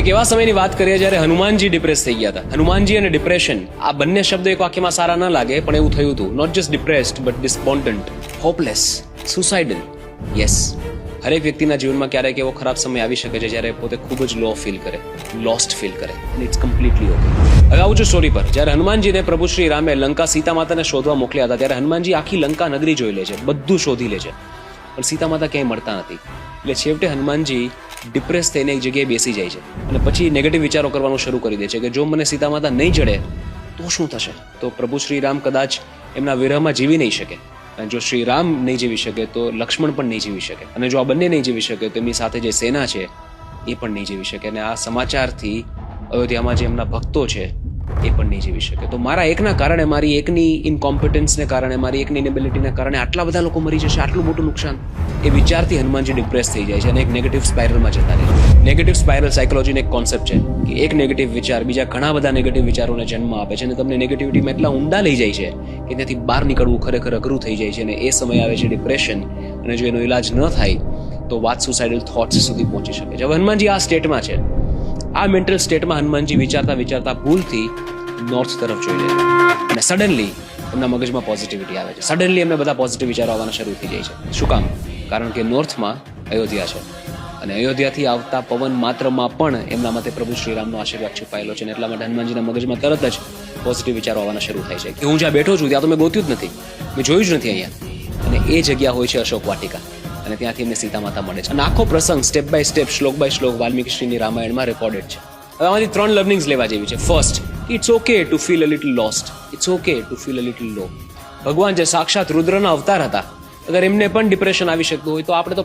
એક એવા સમયની વાત કરીએ જ્યારે હનુમાનજી ડિપ્રેસ થઈ ગયા હતા. હનુમાનજી અને ડિપ્રેશન આ બંને શબ્દો એક વાક્યમાં સારા ન લાગે, પણ એવું થયું હતું. Not just depressed but despondent, hopeless, suicidal. Yes, હરેક વ્યક્તિના જીવનમાં ક્યારેક એવો ખરાબ સમય આવી શકે છે જ્યારે પોતે ખૂબ જ લો ફીલ કરે, લોસ્ટ ફીલ કરે, અને ઇટ્સ કમ્પ્લીટલી ઓકે. હવે આવું છું સ્ટોરી પર. જ્યારે હનુમાનજીને પ્રભુ શ્રી રામે લંકા સીતા માતાને શોધવા મોકલ્યા હતા, ત્યારે હનુમાનજી આખી લંકા નગરી જોઈ લે છે, બધું શોધી લે છે, પણ સીતા માતા ક્યાંય મળતા નથી. એટલે છેવટે હનુમાનજી ડિપ્રેસ થઈને એક જગ્યાએ બેસી જાય છે અને પછી નેગેટિવ વિચારો કરવાનું શરૂ કરી દે છે કે જો મને સીતા માતા નહીં જડે તો શું થશે? તો પ્રભુ શ્રી રામ કદાચ એમના વિરહમાં જીવી નહીં શકે, અને જો શ્રી રામ નહીં જીવી શકે તો લક્ષ્મણ પણ નહીં જીવી શકે, અને જો આ બંને નહીં જીવી શકે તો એમની સાથે જે સેના છે એ પણ નહીં જીવી શકે, અને આ સમાચારથી અયોધ્યામાં જે એમના ભક્તો છે એ પણ નહીં જીવી શકે. તો મારા એકના કારણે, મારી એકની ઇનકોમ્પિટન્સને કારણે, મારી એકની ઇનેબિલિટીને કારણે આટલા બધા લોકો મરી જશે, આટલું મોટું નુકસાન. એ વિચારથી હનુમાનજી ડિપ્રેસ થઈ જાય છે અને એક નેગેટિવ સ્પાઇરલમાં જતા રહે છે. નેગેટિવ સ્પાઇરલ સાયકોલોજીનો એક કોન્સેપ્ટ છે કે એક નેગેટિવ વિચાર બીજા ઘણા બધા નેગેટિવ વિચારોને જન્મ આપે છે અને તમને નેગેટિવિટીમાં એટલા ઊંડા લઈ જાય છે કે ત્યાંથી બહાર નીકળવું ખરેખર અઘરું થઈ જાય છે, અને એ સમય આવે છે ડિપ્રેશન, અને જો એનો ઇલાજ ન થાય તો વાત સુસાઇડલ થોટ્સ સુધી પહોંચી શકે છે. હવે હનુમાનજી આ સ્ટેટમાં છે. આ મેન્ટલ સ્ટેટમાં હનુમાનજી વિચારતા વિચારતા ભૂલથી નોર્થ તરફ જોઈ લે છે અને સડનલી એમના મગજમાં પોઝિટિવિટી આવે છે. સડનલી એમને બધા પોઝિટિવ વિચારો આવવાના શરૂ થઈ જાય છે. શું કામ? કારણ કે નોર્થમાં અયોધ્યા છે, અને અયોધ્યાથી આવતા પવન માત્રમાં પણ એમના માટે પ્રભુ શ્રીરામનો આશીર્વાદ છુપાયેલો છે, અને એટલા માટે હનુમાનજીના મગજમાં તરત જ પોઝિટિવ વિચારો આવવાના શરૂ થાય છે કે હું જ્યાં બેઠો છું ત્યાં તો મેં ગોત્યું જ નથી, મેં જોયું જ નથી અહીંયા. અને એ જગ્યા હોય છે અશોક વાટિકા, અને ત્યાંથી એમને સીતા માતા મળે છે. અને આખો પ્રસંગ સ્ટેપ બાય સ્ટેપ, શ્લોક બાય શ્લોક વાલ્મીકી શ્રીની રામાયણમાં રેકોર્ડેડ છે. હવે આમાંથી 3 લર્નિંગ્સ લેવા જેવી છે. First, it's okay to feel a little lost, it's okay to feel a little low. ભગવાન જે સાક્ષાત રુદ્રના અવતાર હતા, અગર એમને પણ ડિપ્રેશન આવી શકતું હોય તો આપણે તો